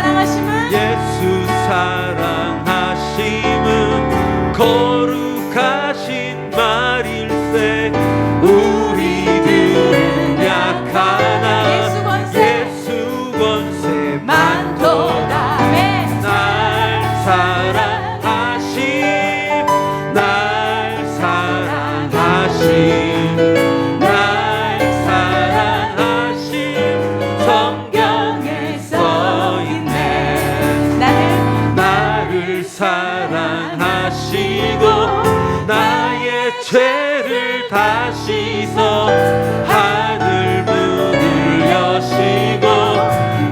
사랑하심은 예수 사랑하심은 거룩하신 말일세. 우리들은 약하나 예수 권세 많도다. 날 사랑하심, 날 사랑하심, 날 사랑하심 성경에 써있네. 나를 사랑하시고 나의 죄를 다 씻어 하늘 문을 여시고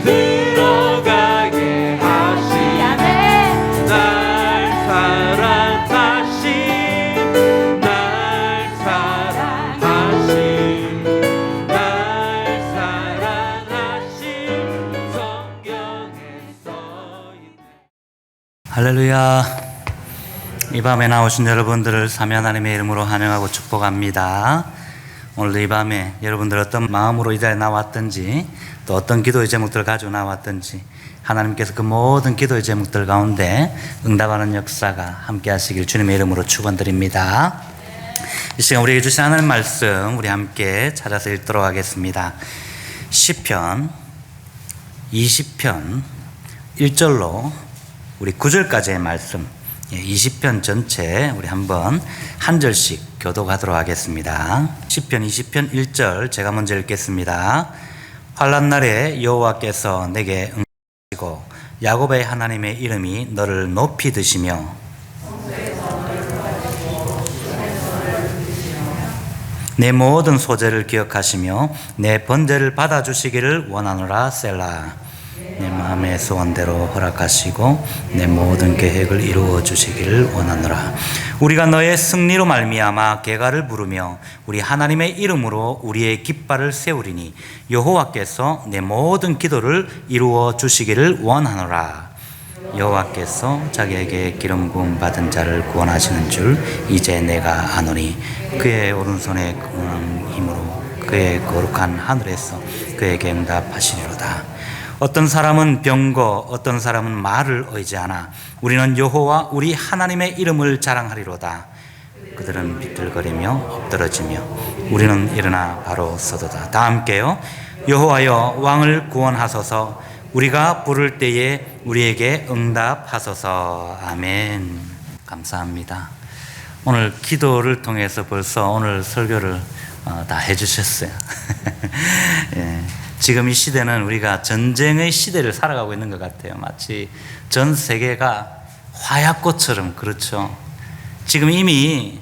들어가게 하시네. 날 사랑하심, 날 사랑하심, 날 사랑하심 성경에 써있네. 할렐루야. 이 밤에 나오신 여러분들을 삼위 하나님의 이름으로 환영하고 축복합니다. 오늘도 이 밤에 여러분들 어떤 마음으로 이 자리에 나왔든지 또 어떤 기도의 제목들을 가지고 나왔든지 하나님께서 그 모든 기도의 제목들 가운데 응답하는 역사가 함께 하시길 주님의 이름으로 축원드립니다. 이 시간 우리에게 주신 하나님 말씀 우리 함께 찾아서 읽도록 하겠습니다. 시편 20편 1절로 우리 9절까지의 말씀, 20편 전체 우리 한번 한 절씩 교독하도록 하겠습니다. 시편 20편 1절 제가 먼저 읽겠습니다. 환난 날에 여호와께서 내게 응하시고 야곱의 하나님의 이름이 너를 높이 드시며 내 모든 소재를 기억하시며 내 번제를 받아주시기를 원하노라. 셀라. 내 마음의 소원대로 허락하시고 내 모든 계획을 이루어 주시기를 원하노라. 우리가 너의 승리로 말미암아 개가를 부르며 우리 하나님의 이름으로 우리의 깃발을 세우리니 여호와께서 내 모든 기도를 이루어 주시기를 원하노라. 여호와께서 자기에게 기름 부음 받은 자를 구원하시는 줄 이제 내가 아노니 그의 오른손의 힘으로 그의 거룩한 하늘에서 그에게 응답하시리로다. 어떤 사람은 병거, 어떤 사람은 말을 의지하나 우리는 여호와 우리 하나님의 이름을 자랑하리로다. 그들은 비틀거리며 엎드러지며 우리는 일어나 바로 서도다. 다 함께요. 여호와여 왕을 구원하소서. 우리가 부를 때에 우리에게 응답하소서. 아멘. 감사합니다. 오늘 기도를 통해서 벌써 오늘 설교를 다 해주셨어요. 예. 지금 이 시대는 우리가 전쟁의 시대를 살아가고 있는 것 같아요. 마치 전 세계가 화약고처럼. 그렇죠. 지금 이미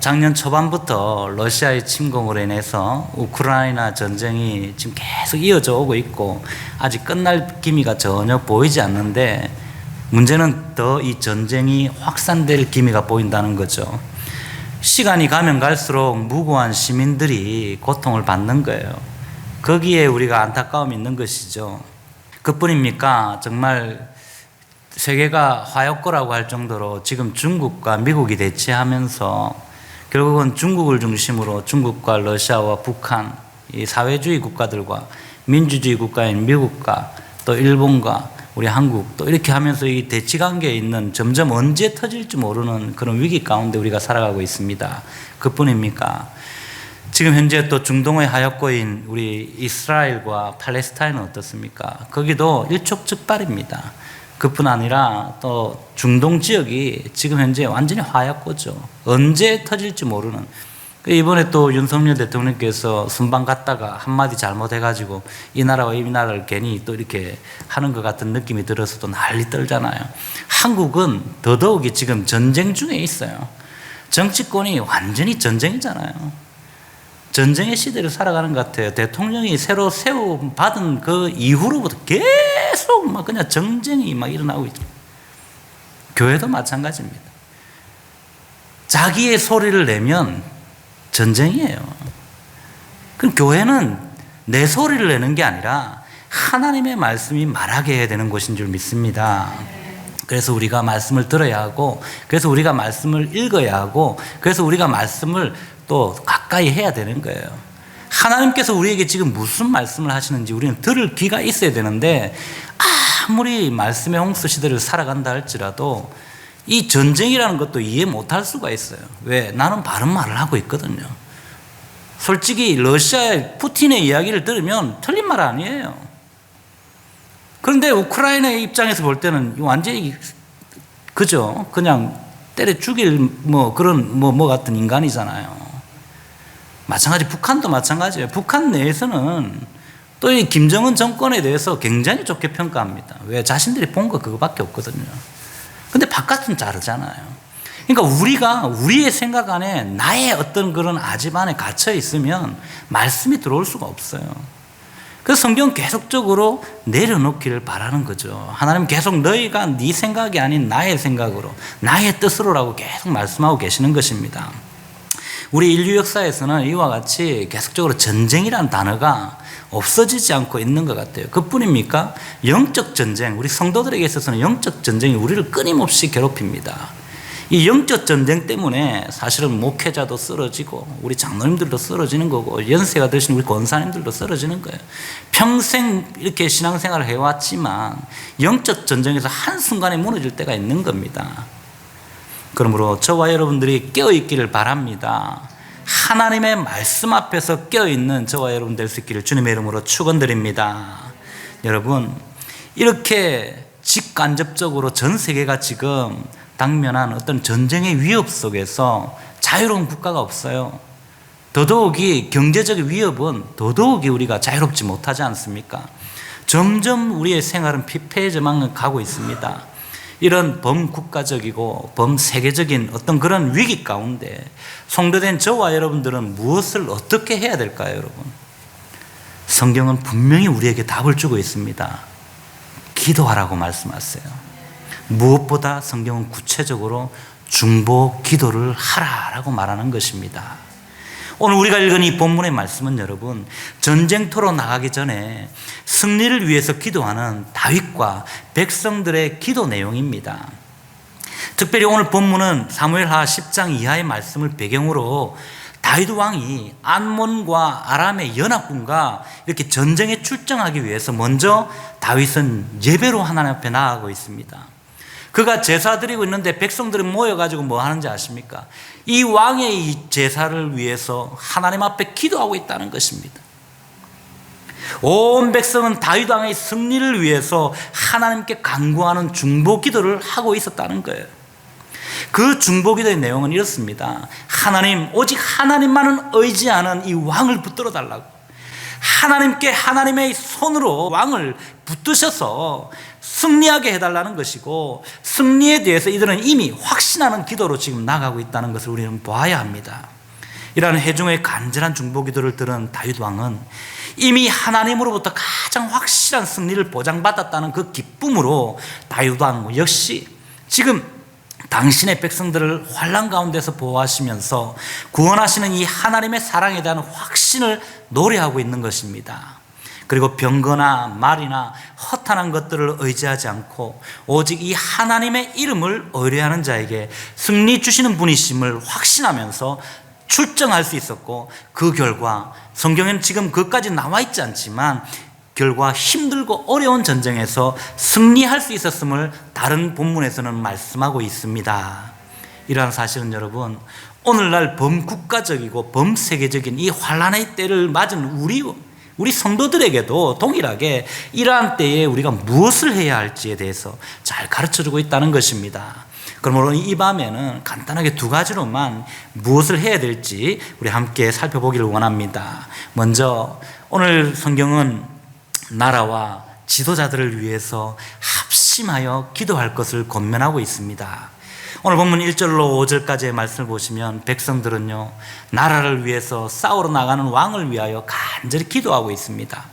작년 초반부터 러시아의 침공으로 인해서 우크라이나 전쟁이 지금 계속 이어져 오고 있고 아직 끝날 기미가 전혀 보이지 않는데 문제는 더 이 전쟁이 확산될 기미가 보인다는 거죠. 시간이 가면 갈수록 무고한 시민들이 고통을 받는 거예요. 거기에 우리가 안타까움이 있는 것이죠. 그뿐입니까? 정말 세계가 화약고라고 할 정도로 지금 중국과 미국이 대치하면서 결국은 중국을 중심으로 중국과 러시아와 북한, 이 사회주의 국가들과 민주주의 국가인 미국과 또 일본과 우리 한국 또 이렇게 하면서 이 대치 관계에 있는 점점 언제 터질지 모르는 그런 위기 가운데 우리가 살아가고 있습니다. 그뿐입니까? 지금 현재 또 중동의 하역고인 우리 이스라엘과 팔레스타인은 어떻습니까? 거기도 일촉즉발입니다. 그뿐 아니라 또 중동 지역이 지금 현재 완전히 하역고죠. 언제 터질지 모르는. 이번에 또 윤석열 대통령께서 순방 갔다가 한마디 잘못해가지고 이 나라와 이 나라를 괜히 또 이렇게 하는 것 같은 느낌이 들어서 또 난리 떨잖아요. 한국은 더더욱이 지금 전쟁 중에 있어요. 정치권이 완전히 전쟁이잖아요. 전쟁의 시대를 살아가는 것 같아요. 대통령이 새로 받은 그 이후로부터 계속 막 그냥 정쟁이 막 일어나고 있죠. 교회도 마찬가지입니다. 자기의 소리를 내면 전쟁이에요. 그럼 교회는 내 소리를 내는 게 아니라 하나님의 말씀이 말하게 해야 되는 곳인 줄 믿습니다. 그래서 우리가 말씀을 들어야 하고, 그래서 우리가 말씀을 읽어야 하고, 그래서 우리가 말씀을 또 가까이 해야 되는 거예요. 하나님께서 우리에게 지금 무슨 말씀을 하시는지 우리는 들을 귀가 있어야 되는데, 아무리 말씀의 홍수 시대를 살아간다 할지라도 이 전쟁이라는 것도 이해 못할 수가 있어요. 왜? 나는 바른 말을 하고 있거든요. 솔직히 러시아의 푸틴의 이야기를 들으면 틀린 말 아니에요. 그런데 우크라이나의 입장에서 볼 때는 완전히 그죠? 그냥 때려 죽일 그런 같은 인간이잖아요. 마찬가지 북한도 마찬가지예요. 북한 내에서는 또 이 김정은 정권에 대해서 굉장히 좋게 평가합니다. 왜? 자신들이 본 거 그거밖에 없거든요. 근데 바깥은 다르잖아요. 그러니까 우리가 우리의 생각 안에 나의 어떤 그런 아집 안에 갇혀 있으면 말씀이 들어올 수가 없어요. 그래서 성경은 계속적으로 내려놓기를 바라는 거죠. 하나님 계속 너희가 네 생각이 아닌 나의 생각으로, 나의 뜻으로라고 계속 말씀하고 계시는 것입니다. 우리 인류 역사에서는 이와 같이 계속적으로 전쟁이라는 단어가 없어지지 않고 있는 것 같아요. 그뿐입니까? 영적 전쟁, 우리 성도들에게 있어서는 영적 전쟁이 우리를 끊임없이 괴롭힙니다. 이 영적 전쟁 때문에 사실은 목회자도 쓰러지고 우리 장로님들도 쓰러지는 거고 연세가 드신 우리 권사님들도 쓰러지는 거예요. 평생 이렇게 신앙생활을 해왔지만 영적 전쟁에서 한순간에 무너질 때가 있는 겁니다. 그러므로 저와 여러분들이 깨어있기를 바랍니다. 하나님의 말씀 앞에서 깨어있는 저와 여러분 될 수 있기를 주님의 이름으로 축원드립니다. 여러분, 이렇게 직간접적으로 전 세계가 지금 당면한 어떤 전쟁의 위협 속에서 자유로운 국가가 없어요. 더더욱이 경제적 위협은 더더욱이 우리가 자유롭지 못하지 않습니까? 점점 우리의 생활은 피폐해져만 가고 있습니다. 이런 범국가적이고 범세계적인 어떤 그런 위기 가운데 성도된 저와 여러분들은 무엇을 어떻게 해야 될까요, 여러분? 성경은 분명히 우리에게 답을 주고 있습니다. 기도하라고 말씀하세요. 무엇보다 성경은 구체적으로 중보 기도를 하라라고 말하는 것입니다. 오늘 우리가 읽은 이 본문의 말씀은 여러분, 전쟁터로 나가기 전에 승리를 위해서 기도하는 다윗과 백성들의 기도 내용입니다. 특별히 오늘 본문은 사무엘하 10장 이하의 말씀을 배경으로 다윗 왕이 암몬과 아람의 연합군과 이렇게 전쟁에 출정하기 위해서 먼저 다윗은 예배로 하나님 앞에 나아가고 있습니다. 그가 제사 드리고 있는데 백성들이 모여가지고 뭐 하는지 아십니까? 이 왕의 이 제사를 위해서 하나님 앞에 기도하고 있다는 것입니다. 온 백성은 다윗 왕의 승리를 위해서 하나님께 간구하는 중보 기도를 하고 있었다는 거예요. 그 중보 기도의 내용은 이렇습니다. 하나님, 오직 하나님만은 의지하는 이 왕을 붙들어 달라고, 하나님께 하나님의 손으로 왕을 붙드셔서 승리하게 해달라는 것이고, 승리에 대해서 이들은 이미 확신하는 기도로 지금 나가고 있다는 것을 우리는 봐야 합니다. 이러한 회중의 간절한 중보 기도를 들은 다윗 왕은 이미 하나님으로부터 가장 확실한 승리를 보장받았다는 그 기쁨으로 다윗 왕 역시 지금 당신의 백성들을 환난 가운데서 보호하시면서 구원하시는 이 하나님의 사랑에 대한 확신을 노래하고 있는 것입니다. 그리고 병거나 말이나 허탄한 것들을 의지하지 않고 오직 이 하나님의 이름을 의뢰하는 자에게 승리 주시는 분이심을 확신하면서 출정할 수 있었고, 그 결과 성경에는 지금 그것까지 나와 있지 않지만 결과 힘들고 어려운 전쟁에서 승리할 수 있었음을 다른 본문에서는 말씀하고 있습니다. 이러한 사실은 여러분, 오늘날 범국가적이고 범세계적인 이 환난의 때를 맞은 우리 성도들에게도 동일하게 이러한 때에 우리가 무엇을 해야 할지에 대해서 잘 가르쳐주고 있다는 것입니다. 그러므로 이 밤에는 간단하게 두 가지로만 무엇을 해야 될지 우리 함께 살펴보기를 원합니다. 먼저 오늘 성경은 나라와 지도자들을 위해서 합심하여 기도할 것을 권면하고 있습니다. 오늘 본문 1절로 5절까지의 말씀을 보시면 백성들은요, 나라를 위해서 싸우러 나가는 왕을 위하여 간절히 기도하고 있습니다.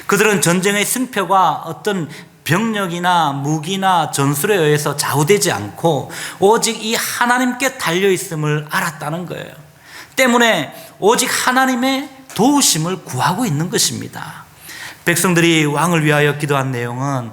그들은 전쟁의 승패가 어떤 병력이나 무기나 전술에 의해서 좌우되지 않고 오직 이 하나님께 달려있음을 알았다는 거예요. 때문에 오직 하나님의 도우심을 구하고 있는 것입니다. 백성들이 왕을 위하여 기도한 내용은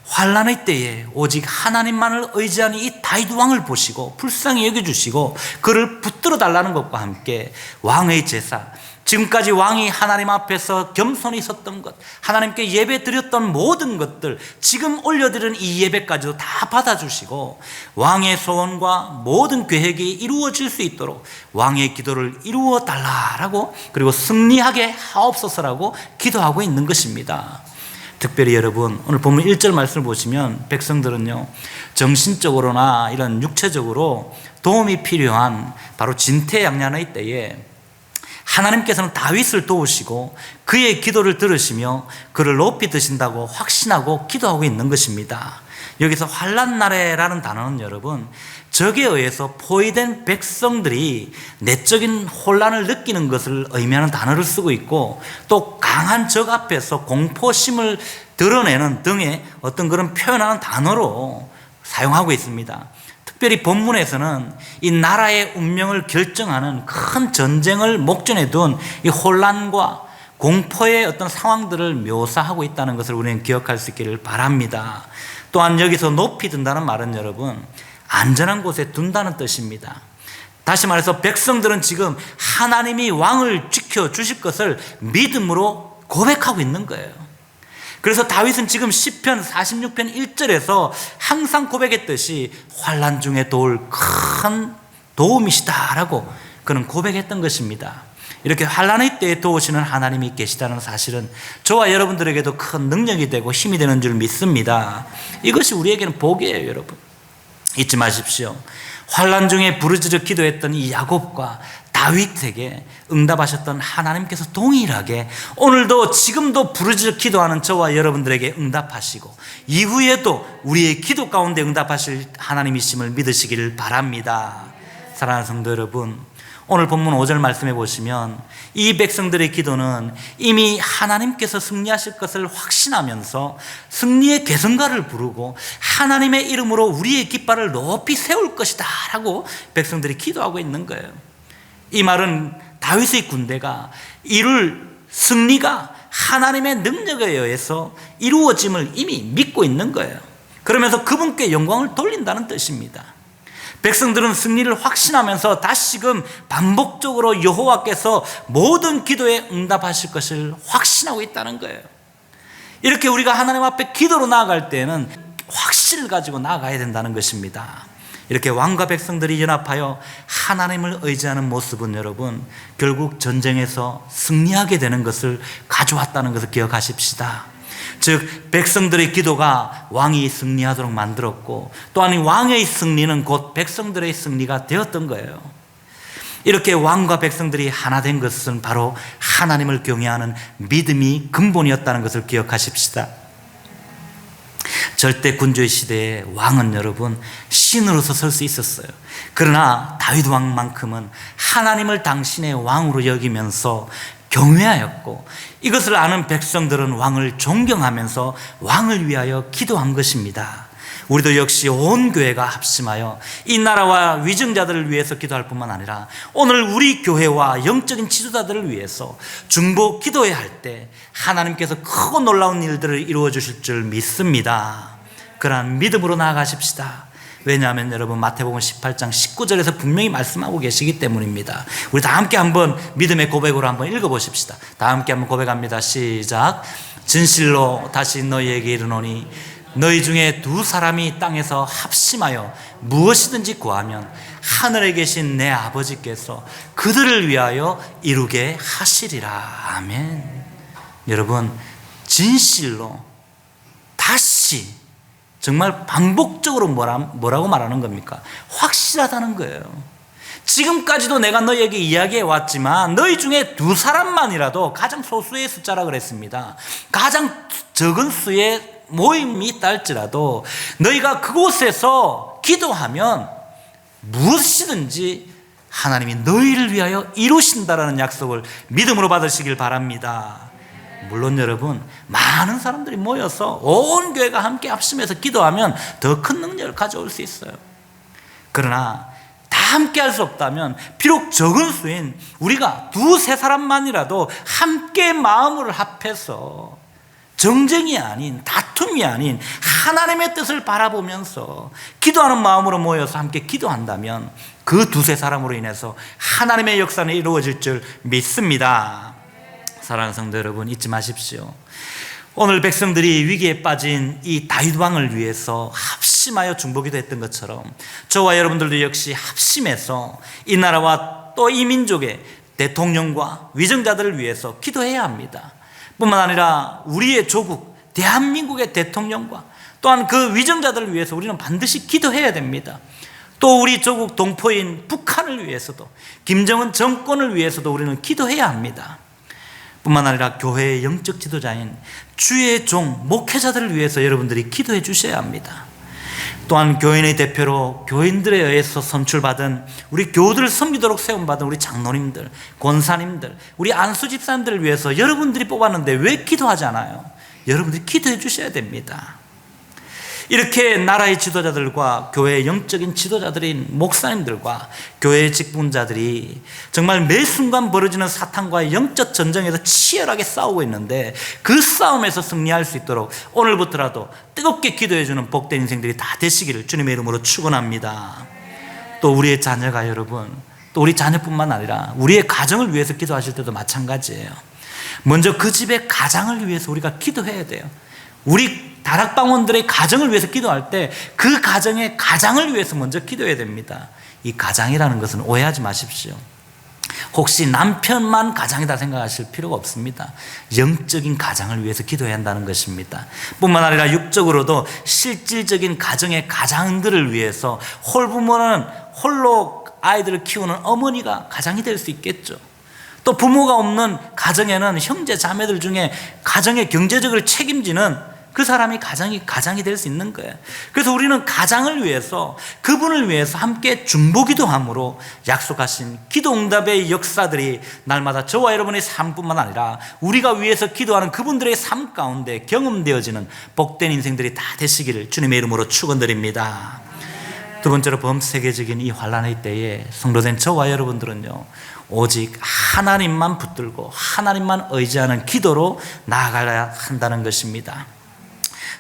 환난의 때에 오직 하나님만을 의지하는 이 다윗 왕을 보시고 불쌍히 여겨주시고 그를 붙들어 달라는 것과 함께 왕의 제사, 지금까지 왕이 하나님 앞에서 겸손히 섰던 것, 하나님께 예배 드렸던 모든 것들, 지금 올려드리는 이 예배까지도 다 받아주시고 왕의 소원과 모든 계획이 이루어질 수 있도록 왕의 기도를 이루어 달라라고, 그리고 승리하게 하옵소서라고 기도하고 있는 것입니다. 특별히 여러분, 오늘 본문 1절 말씀을 보시면 백성들은요, 정신적으로나 이런 육체적으로 도움이 필요한 바로 진퇴양난의 때에 하나님께서는 다윗을 도우시고 그의 기도를 들으시며 그를 높이 드신다고 확신하고 기도하고 있는 것입니다. 여기서 환난 날에라는 단어는 여러분, 적에 의해서 포위된 백성들이 내적인 혼란을 느끼는 것을 의미하는 단어를 쓰고 있고, 또 강한 적 앞에서 공포심을 드러내는 등의 어떤 그런 표현하는 단어로 사용하고 있습니다. 특별히 본문에서는 이 나라의 운명을 결정하는 큰 전쟁을 목전에 둔 이 혼란과 공포의 어떤 상황들을 묘사하고 있다는 것을 우리는 기억할 수 있기를 바랍니다. 또한 여기서 높이 든다는 말은 여러분, 안전한 곳에 둔다는 뜻입니다. 다시 말해서 백성들은 지금 하나님이 왕을 지켜주실 것을 믿음으로 고백하고 있는 거예요. 그래서 다윗은 지금 시편 46편 1절에서 항상 고백했듯이 환난 중에 도울 큰 도움이시다라고 그는 고백했던 것입니다. 이렇게 환난의 때에 도우시는 하나님이 계시다는 사실은 저와 여러분들에게도 큰 능력이 되고 힘이 되는 줄 믿습니다. 이것이 우리에게는 복이에요, 여러분. 잊지 마십시오. 환난 중에 부르짖어 기도했던 이 야곱과 다윗에게 응답하셨던 하나님께서 동일하게 오늘도 지금도 부르짖어 기도하는 저와 여러분들에게 응답하시고 이후에도 우리의 기도 가운데 응답하실 하나님이심을 믿으시기를 바랍니다. 사랑하는 성도 여러분, 오늘 본문 5절 말씀해 보시면 이 백성들의 기도는 이미 하나님께서 승리하실 것을 확신하면서 승리의 괴성가를 부르고 하나님의 이름으로 우리의 깃발을 높이 세울 것이다 라고 백성들이 기도하고 있는 거예요. 이 말은 다윗의 군대가 이룰 승리가 하나님의 능력에 의해서 이루어짐을 이미 믿고 있는 거예요. 그러면서 그분께 영광을 돌린다는 뜻입니다. 백성들은 승리를 확신하면서 다시금 반복적으로 여호와께서 모든 기도에 응답하실 것을 확신하고 있다는 거예요. 이렇게 우리가 하나님 앞에 기도로 나아갈 때는 확신을 가지고 나아가야 된다는 것입니다. 이렇게 왕과 백성들이 연합하여 하나님을 의지하는 모습은 여러분, 결국 전쟁에서 승리하게 되는 것을 가져왔다는 것을 기억하십시다. 즉 백성들의 기도가 왕이 승리하도록 만들었고, 또한 왕의 승리는 곧 백성들의 승리가 되었던 거예요. 이렇게 왕과 백성들이 하나 된 것은 바로 하나님을 경외하는 믿음이 근본이었다는 것을 기억하십시다. 절대 군주의 시대에 왕은 여러분 신으로서 설 수 있었어요. 그러나 다윗 왕만큼은 하나님을 당신의 왕으로 여기면서 경외하였고, 이것을 아는 백성들은 왕을 존경하면서 왕을 위하여 기도한 것입니다. 우리도 역시 온 교회가 합심하여 이 나라와 위정자들을 위해서 기도할 뿐만 아니라 오늘 우리 교회와 영적인 지도자들을 위해서 중보 기도해야 할 때 하나님께서 크고 놀라운 일들을 이루어 주실 줄 믿습니다. 그러한 믿음으로 나아가십시다. 왜냐하면 여러분 마태복음 18장 19절에서 분명히 말씀하고 계시기 때문입니다. 우리 다 함께 한번 믿음의 고백으로 한번 읽어보십시다. 다 함께 한번 고백합니다. 시작. 진실로 다시 너희에게 이르노니 너희 중에 두 사람이 땅에서 합심하여 무엇이든지 구하면 하늘에 계신 내 아버지께서 그들을 위하여 이루게 하시리라. 아멘. 여러분, 진실로 다시, 정말 반복적으로 뭐라고 말하는 겁니까? 확실하다는 거예요. 지금까지도 내가 너희에게 이야기해 왔지만 너희 중에 두 사람만이라도, 가장 소수의 숫자라 그랬습니다, 가장 적은 수의 모임이 있다 할지라도 너희가 그곳에서 기도하면 무엇이든지 하나님이 너희를 위하여 이루신다라는 약속을 믿음으로 받으시길 바랍니다. 물론 여러분, 많은 사람들이 모여서 온 교회가 함께 합심해서 기도하면 더 큰 능력을 가져올 수 있어요. 그러나 다 함께 할 수 없다면 비록 적은 수인 우리가 두세 사람만이라도 함께 마음을 합해서 정쟁이 아닌, 다툼이 아닌 하나님의 뜻을 바라보면서 기도하는 마음으로 모여서 함께 기도한다면 그 두세 사람으로 인해서 하나님의 역사는 이루어질 줄 믿습니다. 사랑하는 성도 여러분, 잊지 마십시오. 오늘 백성들이 위기에 빠진 이 다윗 왕을 위해서 합심하여 중보기도 했던 것처럼 저와 여러분들도 역시 합심해서 이 나라와 또 이 민족의 대통령과 위정자들을 위해서 기도해야 합니다. 뿐만 아니라 우리의 조국 대한민국의 대통령과 또한 그 위정자들을 위해서 우리는 반드시 기도해야 됩니다. 또 우리 조국 동포인 북한을 위해서도, 김정은 정권을 위해서도 우리는 기도해야 합니다. 뿐만 아니라 교회의 영적 지도자인 주의 종 목회자들을 위해서 여러분들이 기도해 주셔야 합니다. 또한 교인의 대표로 교인들에 의해서 선출받은 우리 교우들을 섬기도록 세움받은 우리 장로님들, 권사님들, 우리 안수 집사님들을 위해서 여러분들이 뽑았는데 왜 기도하지 않아요? 여러분들이 기도해 주셔야 됩니다. 이렇게 나라의 지도자들과 교회의 영적인 지도자들인 목사님들과 교회의 직분자들이 정말 매 순간 벌어지는 사탄과의 영적 전쟁에서 치열하게 싸우고 있는데 그 싸움에서 승리할 수 있도록 오늘부터라도 뜨겁게 기도해주는 복된 인생들이 다 되시기를 주님의 이름으로 축원합니다. 또 우리의 자녀가 여러분, 또 우리 자녀뿐만 아니라 우리의 가정을 위해서 기도하실 때도 마찬가지예요. 먼저 그 집의 가장을 위해서 우리가 기도해야 돼요. 우리 다락방원들의 가정을 위해서 기도할 때 그 가정의 가장을 위해서 먼저 기도해야 됩니다. 이 가장이라는 것은 오해하지 마십시오. 혹시 남편만 가장이다 생각하실 필요가 없습니다. 영적인 가장을 위해서 기도해야 한다는 것입니다. 뿐만 아니라 육적으로도 실질적인 가정의 가장들을 위해서 홀부모는 홀로 아이들을 키우는 어머니가 가장이 될 수 있겠죠. 또 부모가 없는 가정에는 형제 자매들 중에 가정의 경제적으로 책임지는 그 사람이 가장이 될 수 있는 거예요. 그래서 우리는 가장을 위해서, 그분을 위해서 함께 중보기도함으로 약속하신 기도응답의 역사들이 날마다 저와 여러분의 삶뿐만 아니라 우리가 위해서 기도하는 그분들의 삶 가운데 경험되어지는 복된 인생들이 다 되시기를 주님의 이름으로 축원드립니다. 두 번째로 범세계적인 이 환난의 때에 성도된 저와 여러분들은요, 오직 하나님만 붙들고 하나님만 의지하는 기도로 나아가야 한다는 것입니다.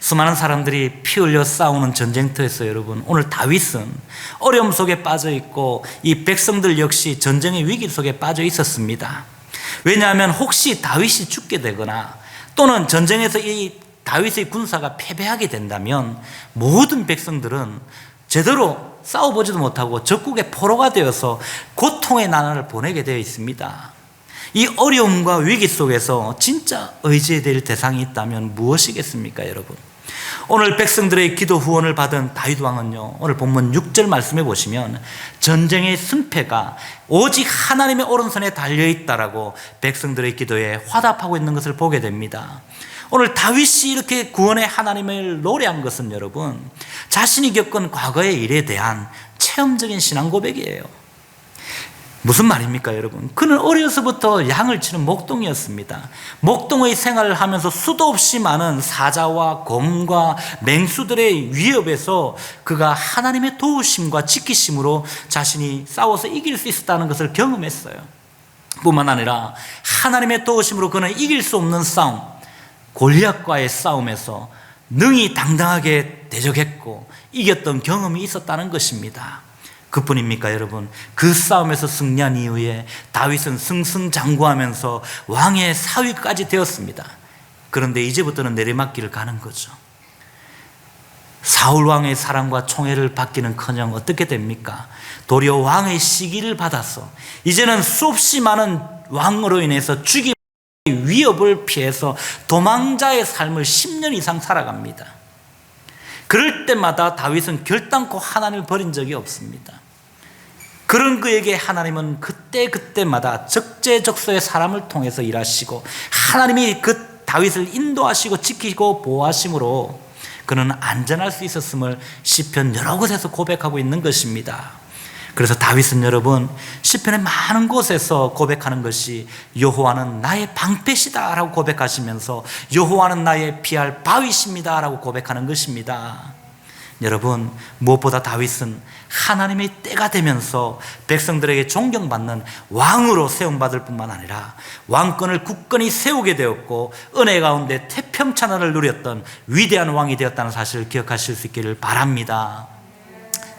수많은 사람들이 피 흘려 싸우는 전쟁터에서 여러분, 오늘 다윗은 어려움 속에 빠져 있고 이 백성들 역시 전쟁의 위기 속에 빠져 있었습니다. 왜냐하면 혹시 다윗이 죽게 되거나 또는 전쟁에서 이 다윗의 군사가 패배하게 된다면 모든 백성들은 제대로 싸워보지도 못하고 적국의 포로가 되어서 고통의 나날을 보내게 되어 있습니다. 이 어려움과 위기 속에서 진짜 의지해야 될 대상이 있다면 무엇이겠습니까, 여러분? 오늘 백성들의 기도 후원을 받은 다윗 왕은요, 오늘 본문 6절 말씀해 보시면 전쟁의 승패가 오직 하나님의 오른손에 달려있다라고 백성들의 기도에 화답하고 있는 것을 보게 됩니다. 오늘 다윗이 이렇게 구원의 하나님을 노래한 것은 여러분, 자신이 겪은 과거의 일에 대한 체험적인 신앙 고백이에요. 무슨 말입니까, 여러분? 그는 어려서부터 양을 치는 목동이었습니다. 목동의 생활을 하면서 수도 없이 많은 사자와 곰과 맹수들의 위협에서 그가 하나님의 도우심과 지키심으로 자신이 싸워서 이길 수 있었다는 것을 경험했어요. 뿐만 아니라 하나님의 도우심으로 그는 이길 수 없는 싸움, 골리앗과의 싸움에서 능히 당당하게 대적했고 이겼던 경험이 있었다는 것입니다. 그뿐입니까, 여러분? 그 싸움에서 승리한 이후에 다윗은 승승장구하면서 왕의 사위까지 되었습니다. 그런데 이제부터는 내리막길을 가는 거죠. 사울 왕의 사랑과 총애를 받기는커녕 어떻게 됩니까? 도리어 왕의 시기를 받아서 이제는 수없이 많은 왕으로 인해서 죽임 위협을 피해서 도망자의 삶을 10년 이상 살아갑니다. 그럴 때마다 다윗은 결단코 하나님을 버린 적이 없습니다. 그런 그에게 하나님은 그때마다 적재적소의 사람을 통해서 일하시고 하나님이 그 다윗을 인도하시고 지키고 보호하심으로 그는 안전할 수 있었음을 시편 여러 곳에서 고백하고 있는 것입니다. 그래서 다윗은 여러분, 시편의 많은 곳에서 고백하는 것이 여호와는 나의 방패시다 라고 고백하시면서 여호와는 나의 피할 바위십니다 라고 고백하는 것입니다. 여러분, 무엇보다 다윗은 하나님의 때가 되면서 백성들에게 존경받는 왕으로 세움받을 뿐만 아니라 왕권을 굳건히 세우게 되었고 은혜 가운데 태평천하를 누렸던 위대한 왕이 되었다는 사실을 기억하실 수 있기를 바랍니다.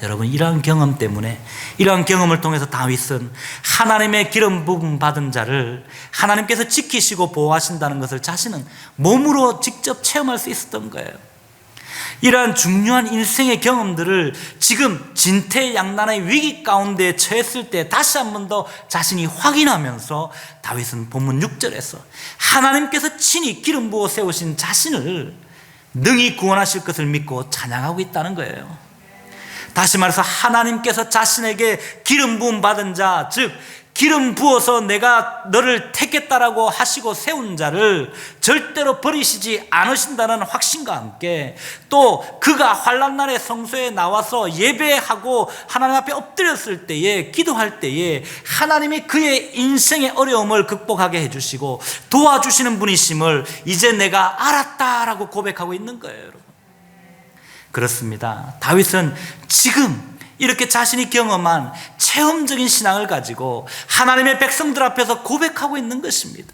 여러분, 이러한 경험 때문에, 이러한 경험을 통해서 다윗은 하나님의 기름 부음 받은 자를 하나님께서 지키시고 보호하신다는 것을 자신은 몸으로 직접 체험할 수 있었던 거예요. 이러한 중요한 인생의 경험들을 지금 진퇴양난의 위기 가운데 처했을 때 다시 한 번 더 자신이 확인하면서 다윗은 본문 6절에서 하나님께서 친히 기름 부어 세우신 자신을 능히 구원하실 것을 믿고 찬양하고 있다는 거예요. 다시 말해서 하나님께서 자신에게 기름 부음 받은 자, 즉 기름 부어서 내가 너를 택했다라고 하시고 세운 자를 절대로 버리시지 않으신다는 확신과 함께, 또 그가 환난 날에 성소에 나와서 예배하고 하나님 앞에 엎드렸을 때에, 기도할 때에 하나님이 그의 인생의 어려움을 극복하게 해주시고 도와주시는 분이심을 이제 내가 알았다라고 고백하고 있는 거예요. 여러분, 그렇습니다. 다윗은 지금 이렇게 자신이 경험한 체험적인 신앙을 가지고 하나님의 백성들 앞에서 고백하고 있는 것입니다.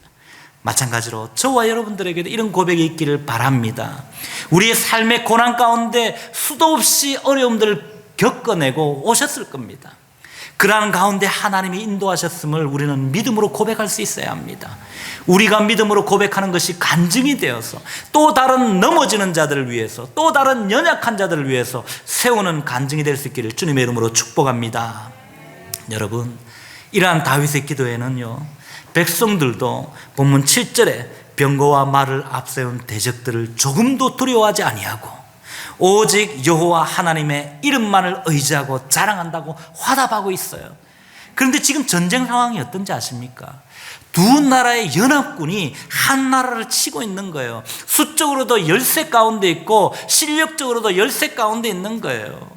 마찬가지로 저와 여러분들에게도 이런 고백이 있기를 바랍니다. 우리의 삶의 고난 가운데 수도 없이 어려움들을 겪어내고 오셨을 겁니다. 그러한 가운데 하나님이 인도하셨음을 우리는 믿음으로 고백할 수 있어야 합니다. 우리가 믿음으로 고백하는 것이 간증이 되어서 또 다른 넘어지는 자들을 위해서, 또 다른 연약한 자들을 위해서 세우는 간증이 될 수 있기를 주님의 이름으로 축복합니다. 여러분, 이러한 다윗의 기도에는요, 백성들도 본문 7절에 병거와 말을 앞세운 대적들을 조금도 두려워하지 아니하고 오직 여호와 하나님의 이름만을 의지하고 자랑한다고 화답하고 있어요. 그런데 지금 전쟁 상황이 어떤지 아십니까? 두 나라의 연합군이 한 나라를 치고 있는 거예요. 수적으로도 열세 가운데 있고 실력적으로도 열세 가운데 있는 거예요.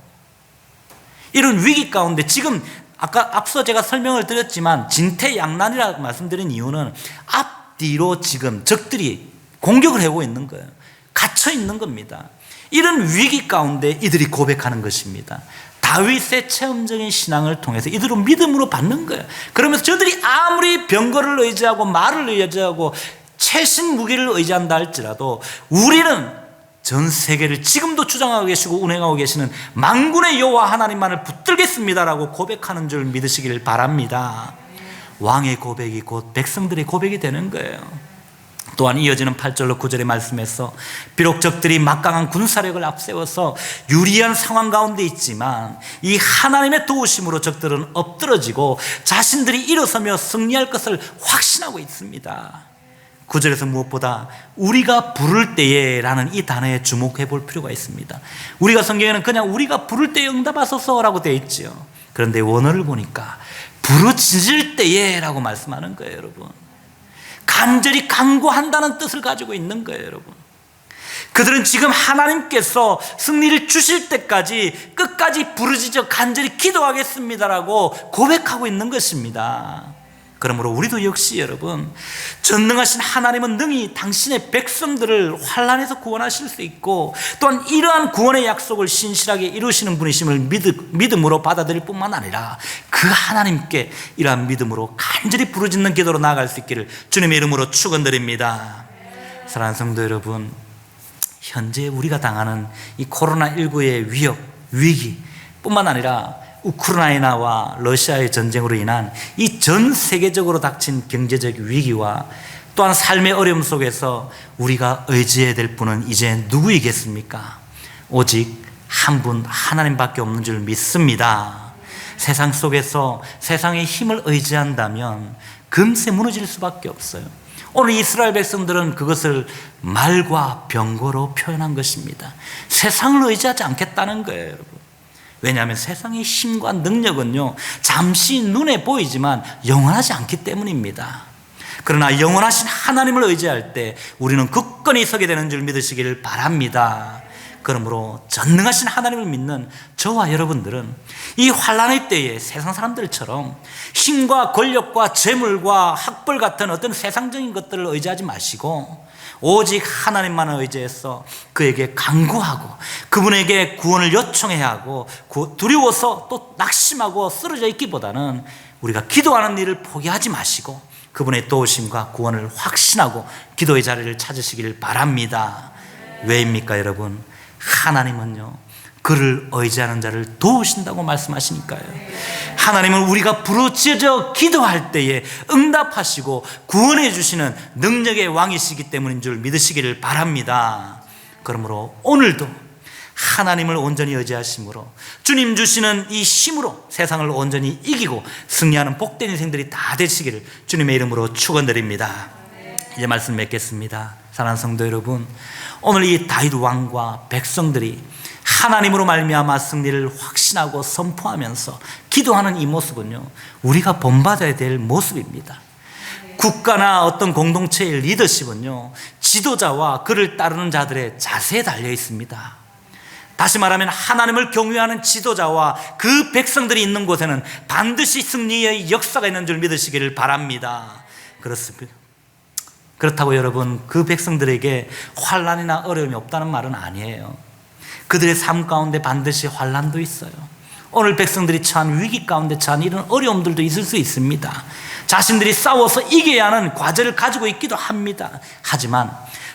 이런 위기 가운데 지금 앞서 제가 설명을 드렸지만 진퇴양난이라고 말씀드린 이유는 앞뒤로 지금 적들이 공격을 해오고 있는 거예요. 갇혀 있는 겁니다. 이런 위기 가운데 이들이 고백하는 것입니다. 다윗의 체험적인 신앙을 통해서 이들은 믿음으로 받는 거예요. 그러면서 저들이 아무리 병거를 의지하고 말을 의지하고 최신 무기를 의지한다 할지라도 우리는 전 세계를 지금도 주장하고 계시고 운행하고 계시는 만군의 여호와 하나님만을 붙들겠습니다라고 고백하는 줄 믿으시길 바랍니다. 왕의 고백이 곧 백성들의 고백이 되는 거예요. 또한 이어지는 8절로 9절의 말씀에서 비록 적들이 막강한 군사력을 앞세워서 유리한 상황 가운데 있지만 이 하나님의 도우심으로 적들은 엎드러지고 자신들이 일어서며 승리할 것을 확신하고 있습니다. 9절에서 무엇보다 우리가 부를 때에 라는 이 단어에 주목해 볼 필요가 있습니다. 우리가 성경에는 그냥 우리가 부를 때에 응답하소서 라고 되어 있죠. 그런데 원어를 보니까 부르짖을 때에 라고 말씀하는 거예요. 여러분, 간절히 간구한다는 뜻을 가지고 있는 거예요. 여러분, 그들은 지금 하나님께서 승리를 주실 때까지 끝까지 부르짖어 간절히 기도하겠습니다라고 고백하고 있는 것입니다. 그러므로 우리도 역시 여러분, 전능하신 하나님은 능히 당신의 백성들을 환난에서 구원하실 수 있고 또한 이러한 구원의 약속을 신실하게 이루시는 분이심을 믿음으로 받아들일 뿐만 아니라 그 하나님께 이러한 믿음으로 간절히 부르짖는 기도로 나아갈 수 있기를 주님의 이름으로 축원드립니다. 사랑하는 성도 여러분, 현재 우리가 당하는 이 코로나19의 위협, 위기 뿐만 아니라 우크라이나와 러시아의 전쟁으로 인한 이 전 세계적으로 닥친 경제적 위기와 또한 삶의 어려움 속에서 우리가 의지해야 될 분은 이제 누구이겠습니까? 오직 한 분 하나님밖에 없는 줄 믿습니다. 세상 속에서 세상의 힘을 의지한다면 금세 무너질 수밖에 없어요. 오늘 이스라엘 백성들은 그것을 말과 병거로 표현한 것입니다. 세상을 의지하지 않겠다는 거예요, 여러분. 왜냐하면 세상의 힘과 능력은요, 잠시 눈에 보이지만 영원하지 않기 때문입니다. 그러나 영원하신 하나님을 의지할 때 우리는 굳건히 서게 되는 줄 믿으시기를 바랍니다. 그러므로 전능하신 하나님을 믿는 저와 여러분들은 이 환난의 때에 세상 사람들처럼 힘과 권력과 재물과 학벌 같은 어떤 세상적인 것들을 의지하지 마시고 오직 하나님만을 의지해서 그에게 간구하고 그분에게 구원을 요청해야 하고 두려워서 또 낙심하고 쓰러져 있기보다는 우리가 기도하는 일을 포기하지 마시고 그분의 도우심과 구원을 확신하고 기도의 자리를 찾으시기를 바랍니다. 왜입니까 여러분? 하나님은요 그를 의지하는 자를 도우신다고 말씀하시니까요. 하나님은 우리가 부르짖어 기도할 때에 응답하시고 구원해 주시는 능력의 왕이시기 때문인 줄 믿으시기를 바랍니다. 그러므로 오늘도 하나님을 온전히 의지하심으로 주님 주시는 이 힘으로 세상을 온전히 이기고 승리하는 복된 인생들이 다 되시기를 주님의 이름으로 축원드립니다. 이제 말씀 맺겠습니다. 사랑하는 성도 여러분, 오늘 이 다윗 왕과 백성들이 하나님으로 말미암아 승리를 확신하고 선포하면서 기도하는 이 모습은요 우리가 본받아야 될 모습입니다. 국가나 어떤 공동체의 리더십은요 지도자와 그를 따르는 자들의 자세에 달려 있습니다. 다시 말하면 하나님을 경외하는 지도자와 그 백성들이 있는 곳에는 반드시 승리의 역사가 있는 줄 믿으시기를 바랍니다. 그렇습니다. 그렇다고 여러분 그 백성들에게 환난이나 어려움이 없다는 말은 아니에요. 그들의 삶 가운데 반드시 환난도 있어요. 오늘 백성들이 처한 위기 가운데 처한 이런 어려움들도 있을 수 있습니다. 자신들이 싸워서 이겨야 하는 과제를 가지고 있기도 합니다. 하지만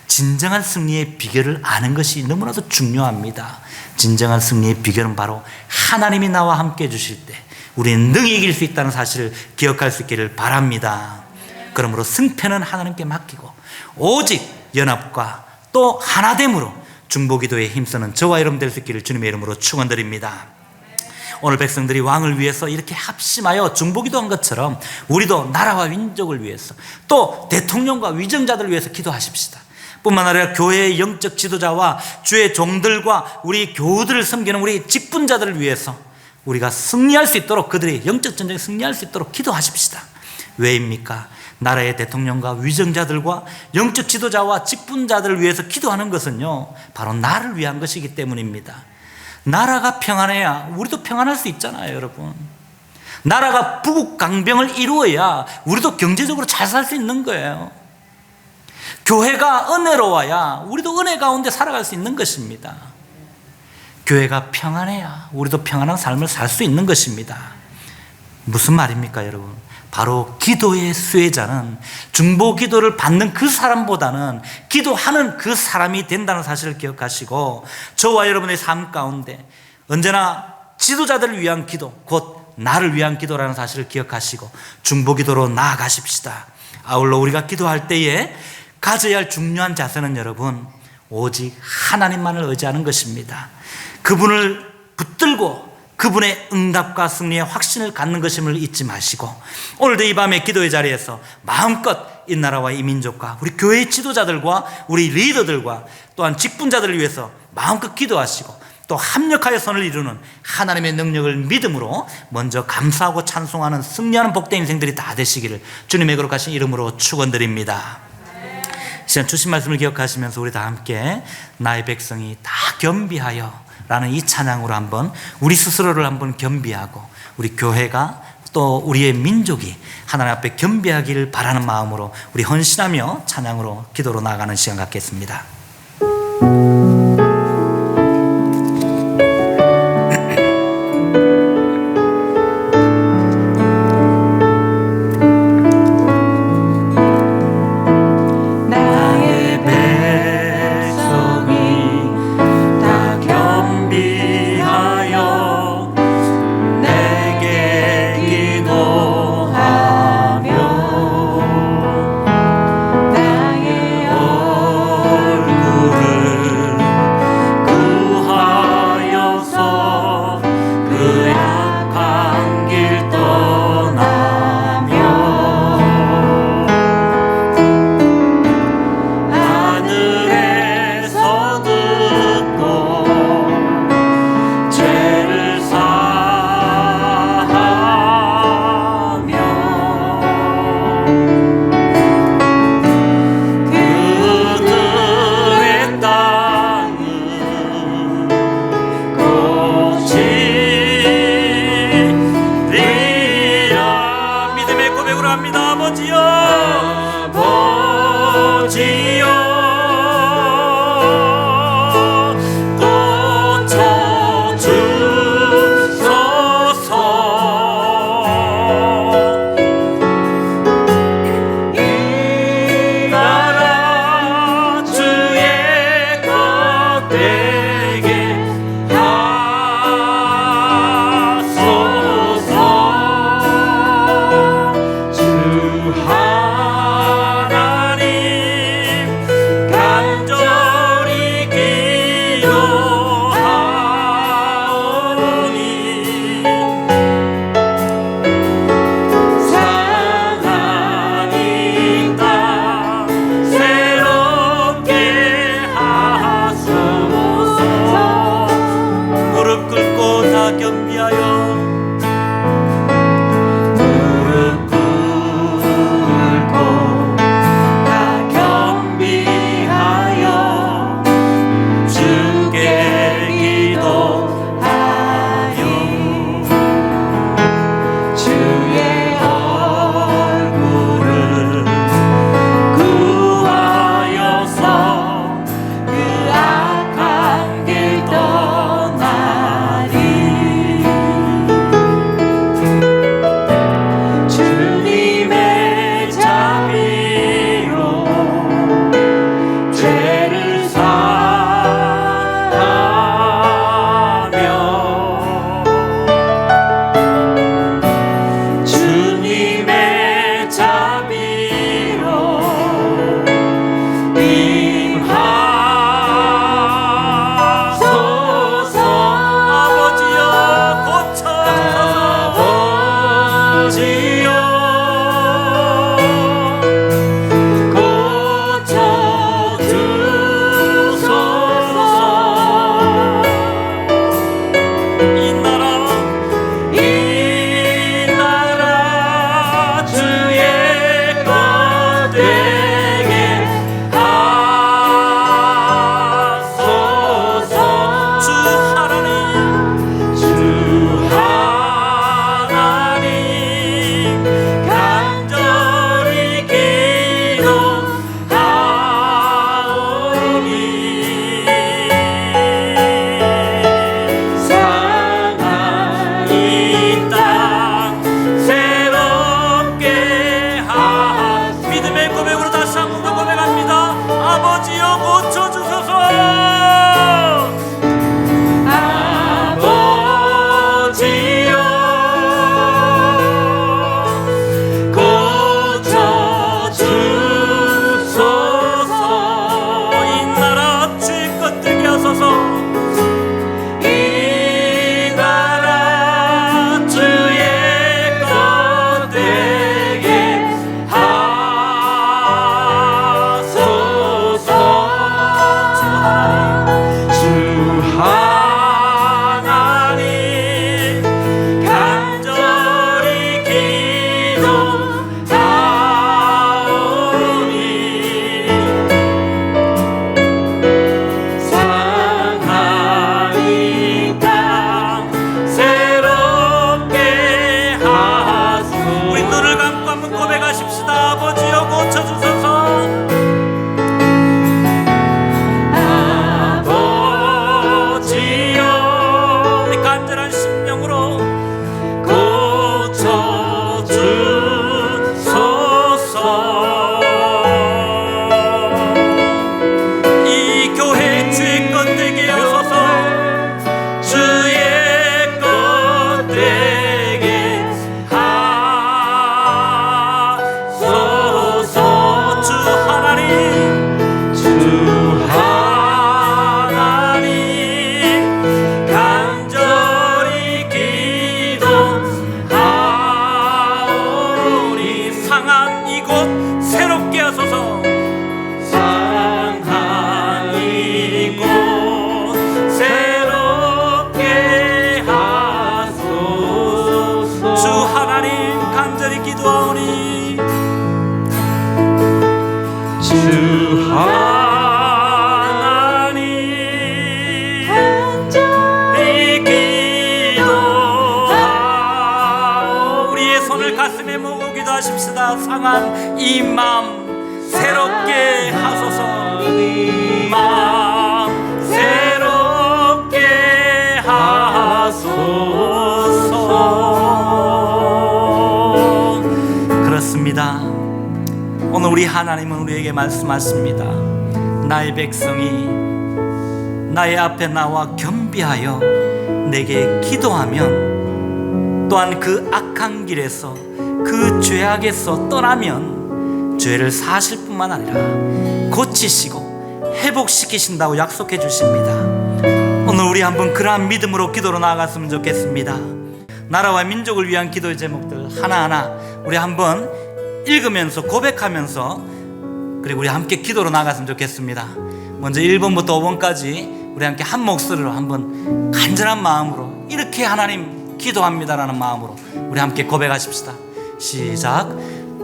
진정한 승리의 비결을 아는 것이 너무나도 중요합니다. 진정한 승리의 비결은 바로 하나님이 나와 함께 해주실 때 우리는 능히 이길 수 있다는 사실을 기억할 수 있기를 바랍니다. 그러므로 승패는 하나님께 맡기고 오직 연합과 또 하나됨으로 중보기도에 힘쓰는 저와 여러분 될 수 있기를 주님의 이름으로 축원드립니다. 오늘 백성들이 왕을 위해서 이렇게 합심하여 중보기도한 것처럼 우리도 나라와 민족을 위해서 또 대통령과 위정자들을 위해서 기도하십시다. 뿐만 아니라 교회의 영적 지도자와 주의 종들과 우리 교우들을 섬기는 우리 직분자들을 위해서 우리가 승리할 수 있도록 그들이 영적 전쟁에 승리할 수 있도록 기도하십시다. 왜입니까? 나라의 대통령과 위정자들과 영적 지도자와 직분자들을 위해서 기도하는 것은요 바로 나를 위한 것이기 때문입니다. 나라가 평안해야 우리도 평안할 수 있잖아요 여러분. 나라가 부국강병을 이루어야 우리도 경제적으로 잘 살 수 있는 거예요. 교회가 은혜로워야 우리도 은혜 가운데 살아갈 수 있는 것입니다. 교회가 평안해야 우리도 평안한 삶을 살 수 있는 것입니다. 무슨 말입니까 여러분? 바로 기도의 수혜자는 중보 기도를 받는 그 사람보다는 기도하는 그 사람이 된다는 사실을 기억하시고 저와 여러분의 삶 가운데 언제나 지도자들을 위한 기도 곧 나를 위한 기도라는 사실을 기억하시고 중보 기도로 나아가십시다. 아울러 우리가 기도할 때에 가져야 할 중요한 자세는 여러분 오직 하나님만을 의지하는 것입니다. 그분을 붙들고 그분의 응답과 승리의 확신을 갖는 것임을 잊지 마시고 오늘도 이 밤에 기도의 자리에서 마음껏 이 나라와 이 민족과 우리 교회의 지도자들과 우리 리더들과 또한 직분자들을 위해서 마음껏 기도하시고 또 합력하여 선을 이루는 하나님의 능력을 믿음으로 먼저 감사하고 찬송하는 승리하는 복된 인생들이 다 되시기를 주님의 거룩하신 이름으로 축원드립니다. 시간 주신 말씀을 기억하시면서 우리 다 함께 나의 백성이 다 겸비하여 라는 이 찬양으로 한번 우리 스스로를 한번 겸비하고 우리 교회가 또 우리의 민족이 하나님 앞에 겸비하기를 바라는 마음으로 우리 헌신하며 찬양으로 기도로 나아가는 시간 갖겠습니다. 나의 이 나라 주의 것 되게 하소서. 주 하나님 주 하나님 간절히 기도하오니 상한 이 땅 새롭게 하소서. 믿음의 고백으로 다시 한 번 더 고백합니다. 아버지여 고쳐주소서. 아버지여 고쳐주소서. 이 나라 주의 것 되게 하소서. 이 나라 주의 것 되게 하소서. 주 하나님 간절히 기도하오니 상한 이 땅 새롭게 하소서. 우리 눈을 감고 한번 고백하십시다. 아버지여 고쳐주소서. 아버지여 우리 간절한 심령으로 고쳐주소서. 이 교회 주의 것 되게 하소서. 주의 것 되게 하소서. 주 하나님 주 하나님 간절히 기도하오니 상한 이곳 새롭게 하소서. 상한 이곳 새롭게 하소서. 주 하나님 간절히 기도하오니 주 하나님 간절히 기도하오니 우리의 손을 가슴에 모으고 기도하십시다. 상한 이 마음 새롭게 하소서. 마음 새롭게 하소서. 그렇습니다. 오늘 우리 하나님은 우리에게 말씀하십니다. 나의 백성이 나의 앞에 나와 겸비하여 내게 기도하면, 또한 그 악한 길에서 그 죄악에서 떠나면 죄를 사실 뿐만 아니라 고치시고 회복시키신다고 약속해 주십니다. 오늘 우리 한번 그러한 믿음으로 기도로 나아갔으면 좋겠습니다. 나라와 민족을 위한 기도의 제목들 하나하나 우리 한번 읽으면서 고백하면서, 그리고 우리 함께 기도로 나아갔으면 좋겠습니다. 먼저 1번부터 5번까지 우리 함께 한 목소리로 한번 간절한 마음으로 이렇게 하나님 기도합니다라는 마음으로 우리 함께 고백하십시다. 시작.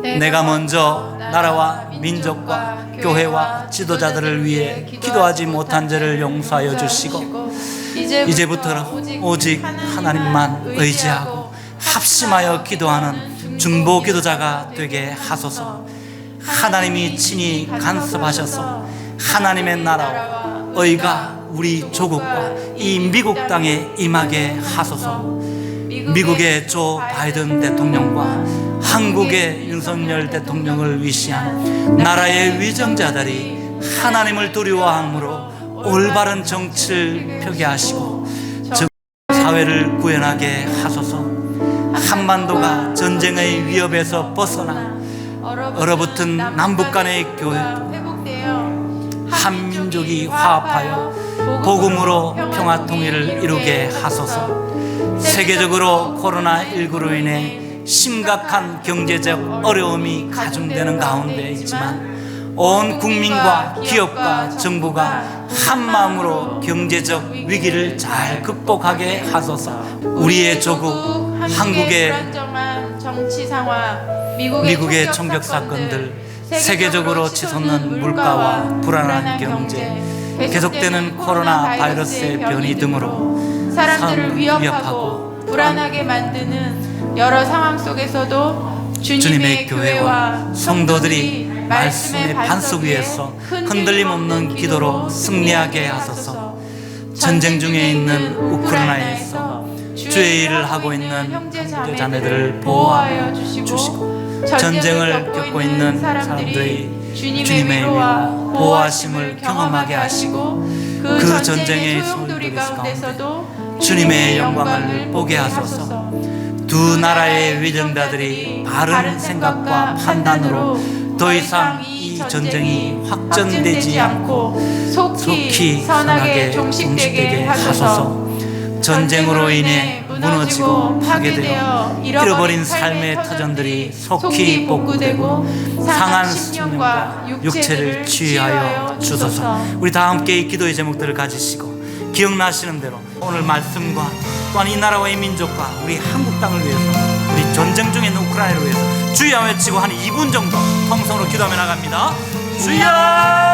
내가 먼저 나라와 민족과 교회와 지도자들을 위해 기도하지 못한 죄를 용서하여 주시고, 이제부터 오직 하나님만 의지하고 합심하여 기도하는 중보 기도자가 되게 하소서. 하나님이 친히 간섭하셔서 하나님의 나라와 의가 우리 조국과 이 미국 땅에 임하게 하소서. 미국의 조 바이든 대통령과 한국의 윤석열 대통령을 위시한 나라의 위정자들이 하나님을 두려워함으로 올바른 정치를 펴게 하시고 사회를 구현하게 하소서. 한반도가 전쟁의 위협에서 벗어나 얼어붙은 남북 간의 교회도 한민족이 화합하여 복음으로 평화 통일을 이루게 하소서. 세계적으로 코로나19로 인해 심각한 경제적 어려움이 가중되는 가운데 있지만 온 국민과 기업과 정부가 한 마음으로 경제적 위기를 잘 극복하게 하소서. 우리의 조국 한국의 불안정한 정치 상황, 미국의 총격 사건들, 세계적으로 치솟는 물가와 불안한 경제, 계속되는 코로나 바이러스의 변이 등으로 사람들을 위협하고 불안하게 만드는 여러 상황 속에서도 주님의 교회와 성도들이 말씀의 반석 위에서 흔들림 없는 기도로 승리하게 하소서. 전쟁 중에 있는 우크라이나에서 주의 일을 하고 있는 형제 자매들을 보호하여 주시고 전쟁을 겪고 있는 사람들이 주님의 위로와 보호하심을 경험하게 하시고 그 전쟁의 소용돌이 가운데서도 주님의 영광을 보게 하소서. 두 나라의 위정자들이 바른 생각과 판단으로 더 이상 이 전쟁이 확전되지 않고 속히 선하게 종식되게 하소서. 전쟁으로 인해 무너지고 파괴되어 잃어버린 삶의 터전들이 속히 복구되고 상한 심령과 육체를 치유하여 주소서. 우리 다 함께 이 기도의 제목들을 가지시고 기억나시는 대로 오늘 말씀과 또한 이 나라와 이 민족과 우리 한국 땅을 위해서, 우리 전쟁 중에 있는 우크라이나를 위해서 주여 외치고 한 2분 정도 통성으로 기도하며 나갑니다. 주여!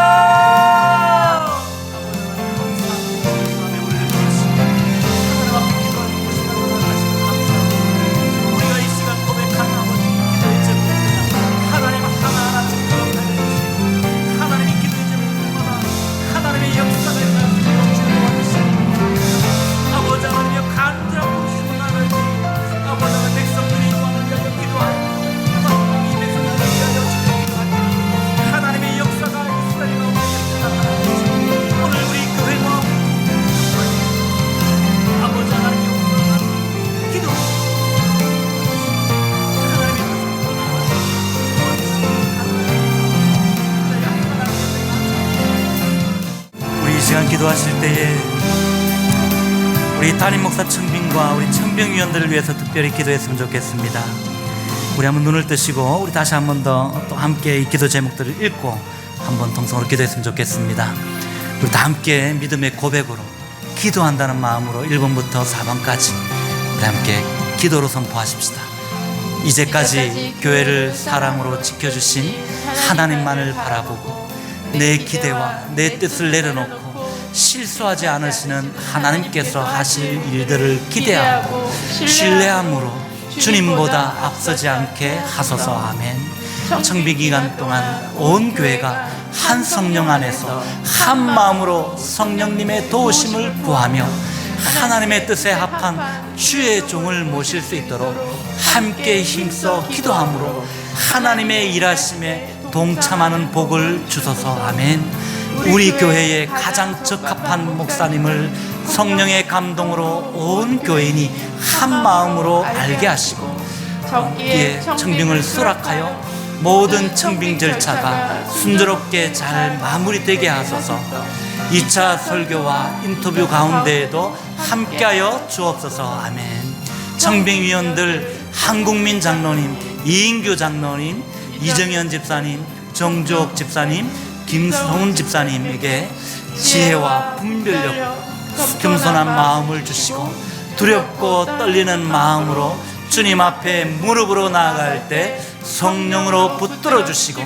기도하실 때에 우리 담임 목사 청빙과 우리 청빙위원들을 위해서 특별히 기도했으면 좋겠습니다. 우리 한번 눈을 뜨시고 우리 다시 한번 더 또 함께 이 기도 제목들을 읽고 한번 통성으로 기도했으면 좋겠습니다. 우리 다 함께 믿음의 고백으로 기도한다는 마음으로 1번부터 4번까지 우리 함께 기도로 선포하십시다. 이제까지 교회를 사랑으로 지켜주신 하나님만을 바라보고 내 기대와 내 뜻을 내려놓고 실수하지 않으시는 하나님께서 하실 일들을 기대하고 신뢰함으로 주님보다 앞서지 않게 하소서. 아멘. 청비 기간 동안 온 교회가 한 성령 안에서 한 마음으로 성령님의 도우심을 구하며 하나님의 뜻에 합한 주의 종을 모실 수 있도록 함께 힘써 기도함으로 하나님의 일하심에 동참하는 복을 주소서. 아멘. 우리 교회에 가장 적합한 목사님을 성령의 감동으로 온 교인이 한 마음으로 알게 하시고 이에 청빙을 수락하여 모든 청빙 절차가 순조롭게 잘 마무리되게 하소서. 2차 설교와 인터뷰 가운데에도 함께하여 주옵소서. 아멘. 청빙위원들 한국민 장로님, 이인규 장로님, 이정현 집사님, 정주옥 집사님, 김성훈 집사님에게 지혜와 분별력, 겸손한 마음을 주시고 두렵고 떨리는 마음으로 주님 앞에 무릎으로 나아갈 때 성령으로 붙들어 주시고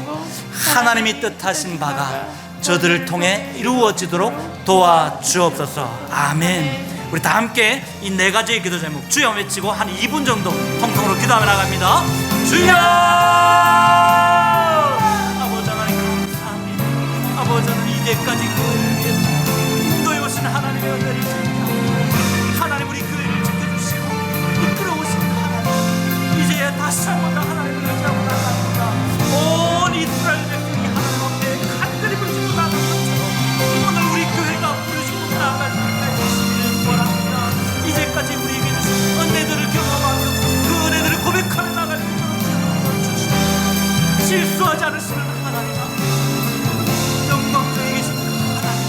하나님이 뜻하신 바가 저들을 통해 이루어지도록 도와주옵소서. 아멘. 우리 다 함께 이 네 가지의 기도 제목 주여 외치고 한 2분 정도 통성으로 기도하며 나갑니다. 주여! 아버지 하나님 감사합니다. 아버지는 이제까지 교회를 위해서 인도해 오신 하나님의 은혜를 주십니다. 하나님 우리 교회를 지켜주시고 이끌어오시는 하나님, 이제 다시 한번 더 하나님을 의지하고 나갑니다. 온 이스라엘 백성이 하나님 앞에 간절히 부르시고 나가는 것처럼 오늘 우리 교회가 부르시고 나아갈 수 있게 해주시기를 원합니다. 이제까지 우리에게 주신 은혜들을 경험하며 그 은혜들을 고백하며 나갈 수 있도록 주시옵소서. 실수하지 않으시는 하나님, 영광 중에 계신 하나님,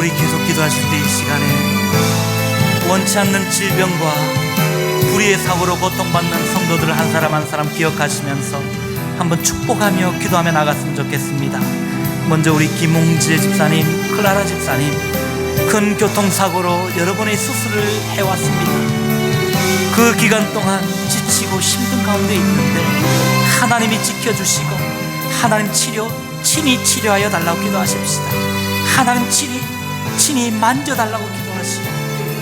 우리 계속 기도하실 때 이 시간에 원치 않는 질병과 불의의 사고로 고통받는 성도들을 한 사람 한 사람 기억하시면서 한번 축복하며 기도하며 나갔으면 좋겠습니다. 먼저 우리 김홍재 집사님, 클라라 집사님, 큰 교통사고로 여러 번의 수술을 해왔습니다. 그 기간 동안 지치고 힘든 가운데 있는데 하나님이 지켜주시고 하나님 친히 치료하여 달라고 기도하십시다. 하나님 친히 만져달라고 기도하시고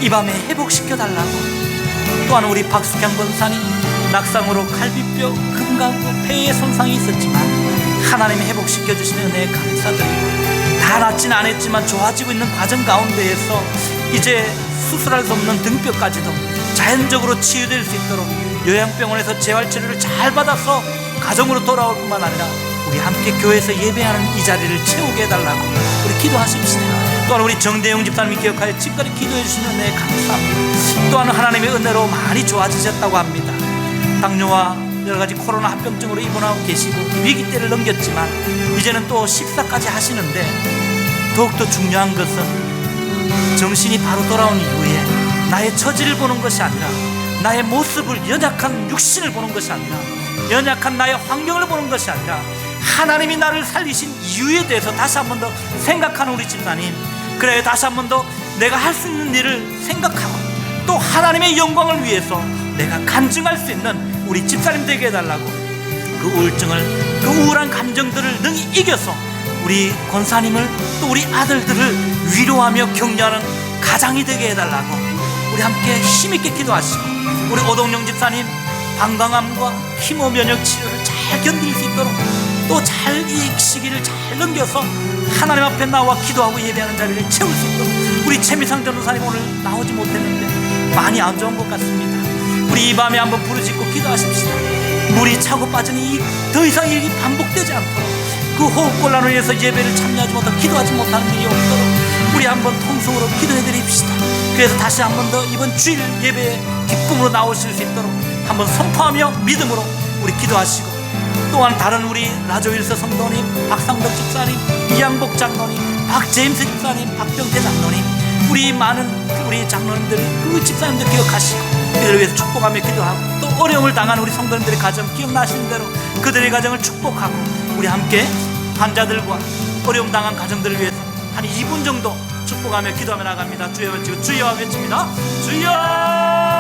이 밤에 회복시켜 달라고. 또한 우리 박숙향 권사님, 낙상으로 갈비뼈, 금강구, 폐에 손상이 있었지만 하나님이 회복시켜 주시는 은혜에 감사드리고, 다 낫지는 않았지만 좋아지고 있는 과정 가운데에서 이제 수술할 수 없는 등뼈까지도 자연적으로 치유될 수 있도록 요양병원에서 재활치료를 잘 받아서 가정으로 돌아올 뿐만 아니라 우리 함께 교회에서 예배하는 이 자리를 채우게 해달라고 우리 기도하십시다. 또한 우리 정대영 집사님이 기억하여 지금까지 기도해 주시는 은혜에 감사합니다. 또한 하나님의 은혜로 많이 좋아지셨다고 합니다. 당뇨와 여러가지 코로나 합병증으로 입원하고 계시고 위기 때를 넘겼지만 이제는 또 식사까지 하시는데, 더욱더 중요한 것은 정신이 바로 돌아온 이후에 나의 처지를 보는 것이 아니라, 나의 모습을, 연약한 육신을 보는 것이 아니라, 연약한 나의 환경을 보는 것이 아니라 하나님이 나를 살리신 이유에 대해서 다시 한 번 더 생각하는 우리 집사님, 그래 다시 한 번 더 내가 할 수 있는 일을 생각하고 또 하나님의 영광을 위해서 내가 간증할 수 있는 우리 집사님 되게 해달라고, 그 우울증을, 그 우울한 감정들을 능히 이겨서 우리 권사님을 또 우리 아들들을 위로하며 격려하는 가장이 되게 해달라고 우리 함께 힘있게 기도하시고, 우리 오동영 집사님 방광암과 키모 면역 치료를 잘 견딜 수 있도록 또 잘 이 시기를 잘 넘겨서 하나님 앞에 나와 기도하고 예배하는 자리를 채울 수 있도록, 우리 최미상 전도사님 오늘 나오지 못했는데 많이 안 좋은 것 같습니다. 우리 이 밤에 한번 부르짖고 기도하십시다. 물이 차고 빠지니 더 이상 일이 반복되지 않도록, 그 호흡곤란으로 인해서 예배를 참여하지 못하고 기도하지 못하는 일이 없도록 우리 한번 통성으로 기도해 드립시다. 그래서 다시 한 번 더 이번 주일 예배에 기쁨으로 나오실 수 있도록 한번 선포하며 믿음으로 우리 기도하시고, 또한 다른 우리 라조일서 성도님, 박상덕 집사님, 이양복 장로님, 박제임스 집사님, 박병태 장로님, 우리 많은 우리 장로님들, 그 집사님들 기억하시고 그들을 위해서 축복하며 기도하고, 또 어려움을 당한 우리 성도님들의 가정 기억나시는 대로 그들의 가정을 축복하고, 우리 함께 환자들과 어려움 당한 가정들을 위해서 한 2분 정도 축복하며 기도하며 나갑니다. 주여 외치고 주여 외칩니다. 주여.